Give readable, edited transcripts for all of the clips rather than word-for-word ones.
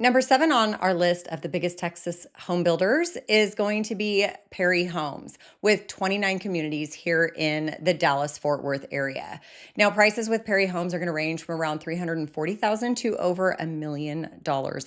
Number 7 on our list of the biggest Texas home builders is going to be Perry Homes with 29 communities here in the Dallas-Fort Worth area. Now, prices with Perry Homes are going to range from around $340,000 to over $1 million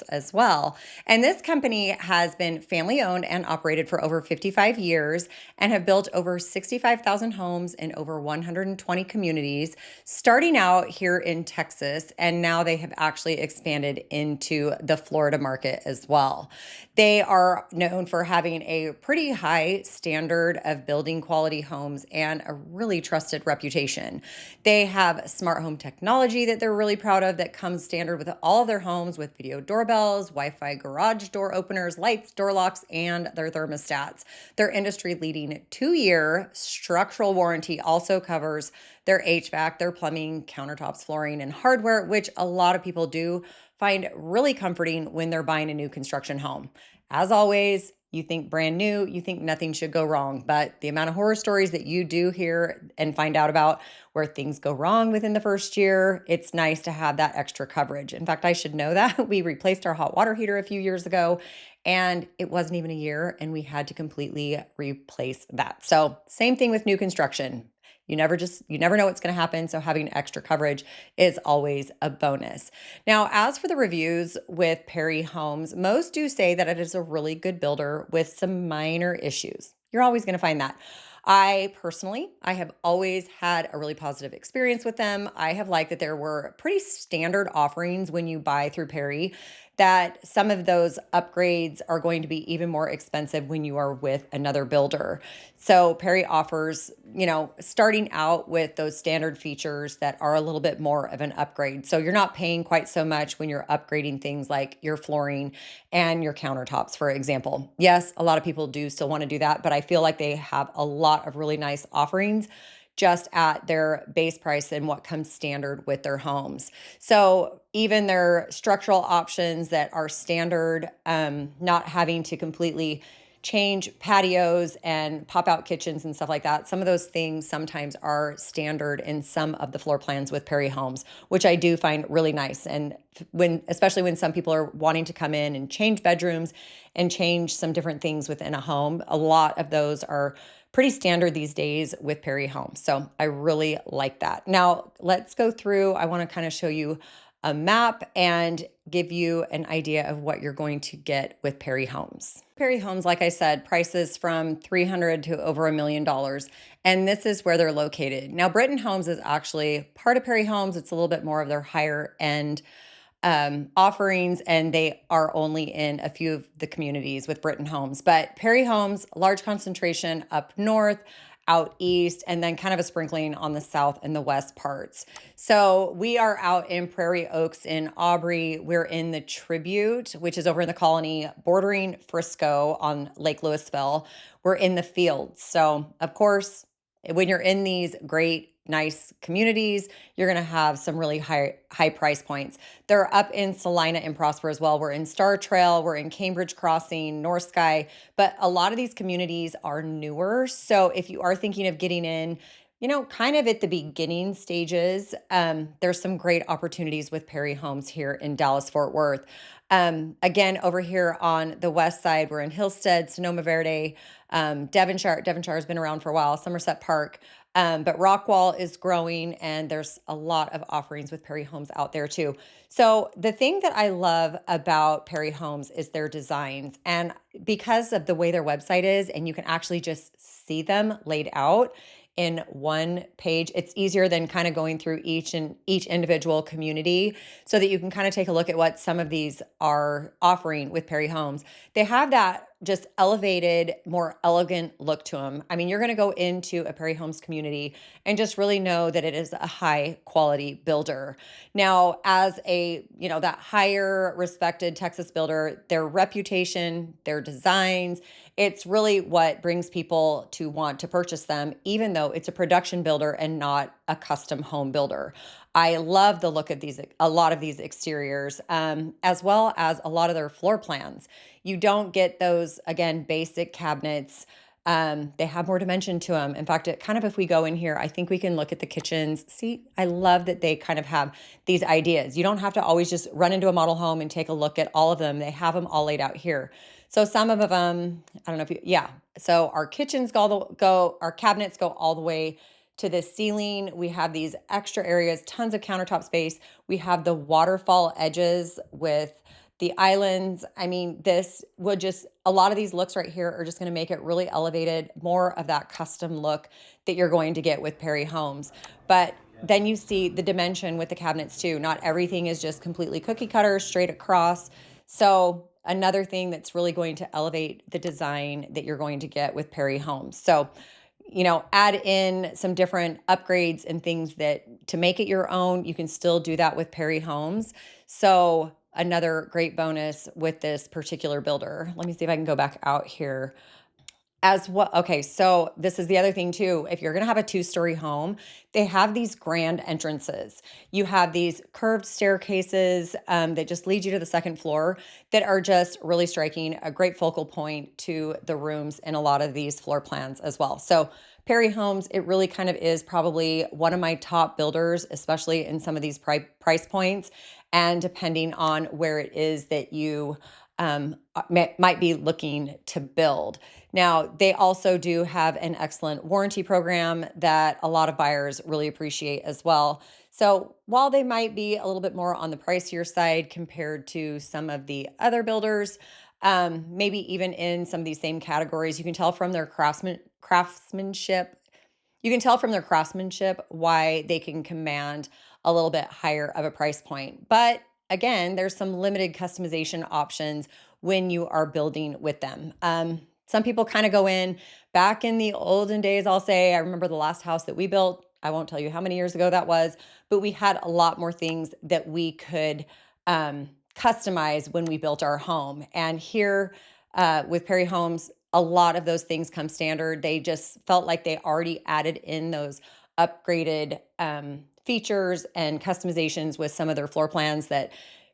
as well. And this company has been family owned and operated for over 55 years and have built over 65,000 homes in over 120 communities, starting out here in Texas. And now they have actually expanded into the Florida market as well. They are known for having a pretty high standard of building quality homes and a really trusted reputation. They have smart home technology that they're really proud of that comes standard with all of their homes with video doorbells, Wi-Fi garage door openers, lights, door locks, and their thermostats. Their industry-leading 2-year structural warranty also covers their HVAC, their plumbing, countertops, flooring, and hardware, which a lot of people do find really comforting when they're buying a new construction home. As always, you think brand new, you think nothing should go wrong, but the amount of horror stories that you do hear and find out about where things go wrong within the first year, it's nice to have that extra coverage. In fact, I should know that we replaced our hot water heater a few years ago, and it wasn't even a year, and we had to completely replace that. So, same thing with new construction. You never know what's going to happen. So having extra coverage is always a bonus. Now, as for the reviews with Perry Homes, most do say that it is a really good builder with some minor issues. You're always going to find that. I have always had a really positive experience with them. I have liked that there were pretty standard offerings when you buy through Perry, that some of those upgrades are going to be even more expensive when you are with another builder. So Perry offers, starting out with those standard features that are a little bit more of an upgrade. So you're not paying quite so much when you're upgrading things like your flooring and your countertops, for example. Yes, a lot of people do still want to do that, but I feel like they have a lot of really nice offerings just at their base price and what comes standard with their homes. So even their structural options that are standard, not having to completely change patios and pop out kitchens and stuff like that. Some of those things sometimes are standard in some of the floor plans with Perry Homes, which I do find really nice. And especially when some people are wanting to come in and change bedrooms and change some different things within a home, a lot of those are pretty standard these days with Perry Homes. So I really like that. Now let's go through. I want to kind of show you a map and give you an idea of what you're going to get with Perry Homes. Perry Homes, like I said, prices from $300,000 to over $1 million. And this is where they're located. Now, Britton Homes is actually part of Perry Homes. It's a little bit more of their higher end offerings, and they are only in a few of the communities with Britton Homes. But Perry Homes, large concentration up north, out east, and then kind of a sprinkling on the south and the west parts. So we are out in Prairie Oaks in Aubrey. We're in the Tribute, which is over in the Colony, bordering Frisco on Lake Louisville. We're in the Fields. So of course, when you're in these great nice communities, you're going to have some really high price points. They're up in Salina and Prosper as well. We're in Star Trail, we're in Cambridge Crossing, North Sky, but a lot of these communities are newer. So if you are thinking of getting in, kind of at the beginning stages, there's some great opportunities with Perry Homes here in Dallas-Fort Worth. Again, over here on the west side, we're in Hillstead, Sonoma Verde, Devonshire. Devonshire has been around for a while, Somerset Park. But Rockwall is growing, and there's a lot of offerings with Perry Homes out there too. So the thing that I love about Perry Homes is their designs. And because of the way their website is, and you can actually just see them laid out in one page, it's easier than kind of going through each individual community, so that you can kind of take a look at what some of these are offering with Perry Homes. They have that just elevated, more elegant look to them. I mean, you're going to go into a Perry Homes community and just really know that it is a high quality builder. Now, as that higher respected Texas builder, their reputation, their designs, it's really what brings people to want to purchase them, even though it's a production builder and not a custom home builder. I love the look of a lot of these exteriors, as well as a lot of their floor plans. You don't get those, again, basic cabinets They have more dimension to them. In fact, if we go in here, I think we can look at the kitchens. See, I love that they kind of have these ideas. You don't have to always just run into a model home and take a look at all of them. They have them all laid out here. So some of them, I don't know if you, yeah. So our kitchens our cabinets go all the way to the ceiling. We have these extra areas, tons of countertop space. We have the waterfall edges with the islands. I mean, this would just, a lot of these looks right here are just going to make it really elevated, more of that custom look that you're going to get with Perry Homes. But then you see the dimension with the cabinets too. Not everything is just completely cookie cutter, straight across. So another thing that's really going to elevate the design that you're going to get with Perry Homes. So, add in some different upgrades and things that to make it your own. You can still do that with Perry Homes. So another great bonus with this particular builder. Let me see if I can go back out here as well. Okay, so this is the other thing too. If you're going to have a two-story home, they have these grand entrances. You have these curved staircases that just lead you to the second floor that are just really striking, a great focal point to the rooms in a lot of these floor plans as well. So Perry Homes, it really kind of is probably one of my top builders, especially in some of these price points, and depending on where it is that you might be looking to build. Now, they also do have an excellent warranty program that a lot of buyers really appreciate as well. So while they might be a little bit more on the pricier side compared to some of the other builders, maybe even in some of these same categories, you can tell from their craftsmanship. You can tell from their craftsmanship why they can command a little bit higher of a price point. But again, there's some limited customization options when you are building with them. Some people kind of go in back in the olden days. I'll say, I remember the last house that we built. I won't tell you how many years ago that was, but we had a lot more things that we could customize when we built our home. And here with Perry Homes, a lot of those things come standard. They just felt like they already added in those upgraded features and customizations with some of their floor plans that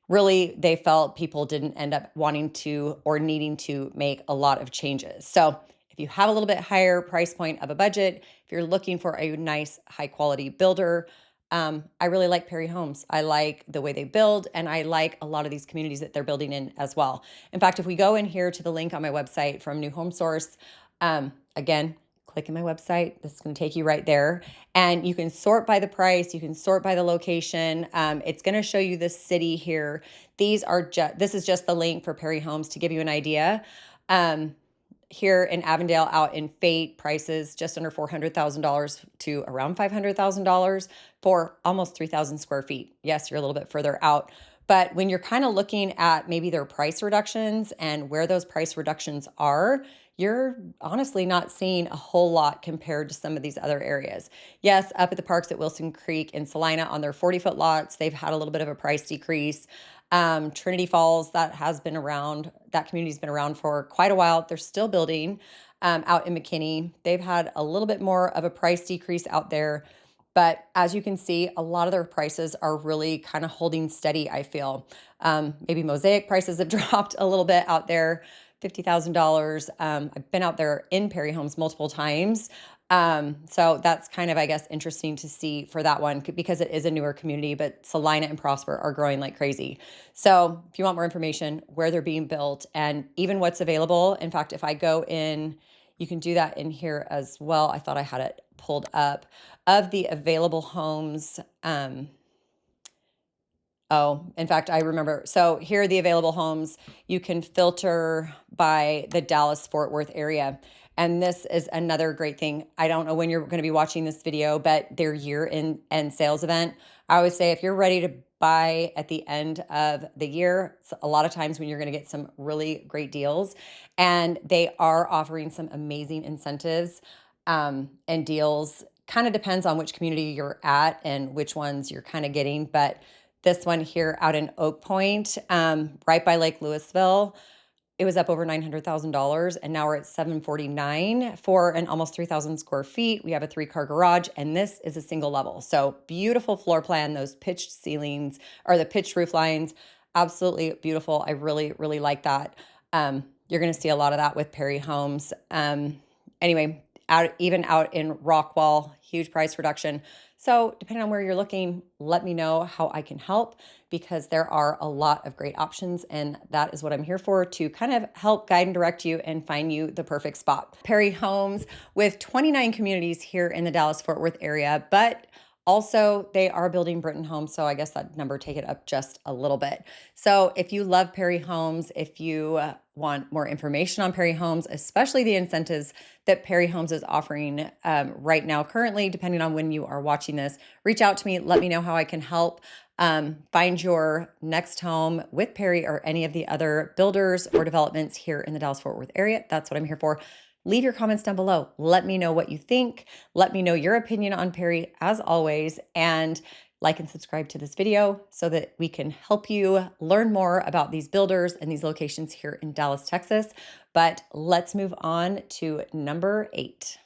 really they felt people didn't end up wanting to or needing to make a lot of changes. So if you have a little bit higher price point of a budget, if you're looking for a nice high quality builder, I really like Perry Homes. I like the way they build, and I like a lot of these communities that they're building in as well. In fact, if we go in here to the link on my website from New Home Source, again, click in my website. This is going to take you right there. And you can sort by the price. You can sort by the location. It's going to show you the city here. This is just the link for Perry Homes to give you an idea. Here in Avondale, out in Fate, prices just under $400,000 to around $500,000 for almost 3,000 square feet. Yes, you're a little bit further out. But when you're kind of looking at maybe their price reductions and where those price reductions are, you're honestly not seeing a whole lot compared to some of these other areas. Yes, up at the parks at Wilson Creek in Salina on their 40-foot lots, they've had a little bit of a price decrease. Trinity Falls, that community's been around for quite a while. They're still building out in McKinney. They've had a little bit more of a price decrease out there. But as you can see, a lot of their prices are really kind of holding steady, I feel. Maybe Mosaic prices have dropped a little bit out there, $50,000. I've been out there in Perry Homes multiple times. So that's kind of, I guess, interesting to see for that one because it is a newer community, but Salina and Prosper are growing like crazy. So if you want more information, where they're being built and even what's available, in fact, if I go in, you can do that in here as well. I thought I had it pulled up of the available homes. Oh, in fact, I remember. So here are the available homes. You can filter by the Dallas-Fort Worth area. And this is another great thing. I don't know when you're going to be watching this video, but their year-end sales event. I always say if you're ready to buy at the end of the year, it's a lot of times when you're going to get some really great deals. And they are offering some amazing incentives and deals. Kind of depends on which community you're at and which ones you're kind of getting. But this one here out in Oak Point, right by Lake Louisville, it was up over $900,000, and now we're at $749 for an almost 3,000 square feet. We have a 3-car garage, and this is a single level. So beautiful floor plan, those pitched ceilings or the pitched roof lines, absolutely beautiful. I really, really like that. You're going to see a lot of that with Perry Homes. Anyway, out even out in Rockwall, huge price reduction. So, depending on where you're looking, let me know how I can help because there are a lot of great options. And that is what I'm here for, to kind of help guide and direct you and find you the perfect spot. Perry Homes, with 29 communities here in the Dallas Fort Worth area, but also they are building Britton homes. So I guess that number, take it up just a little bit. So if you love Perry Homes, if you want more information on Perry Homes, especially the incentives that Perry Homes is offering right now, currently, depending on when you are watching this, reach out to me. Let me know how I can help find your next home with Perry or any of the other builders or developments here in the Dallas Fort Worth area. That's what I'm here for. Leave your comments down below. Let me know what you think. Let me know your opinion on Perry, as always, and like and subscribe to this video so that we can help you learn more about these builders and these locations here in Dallas, Texas. But let's move on to number 8.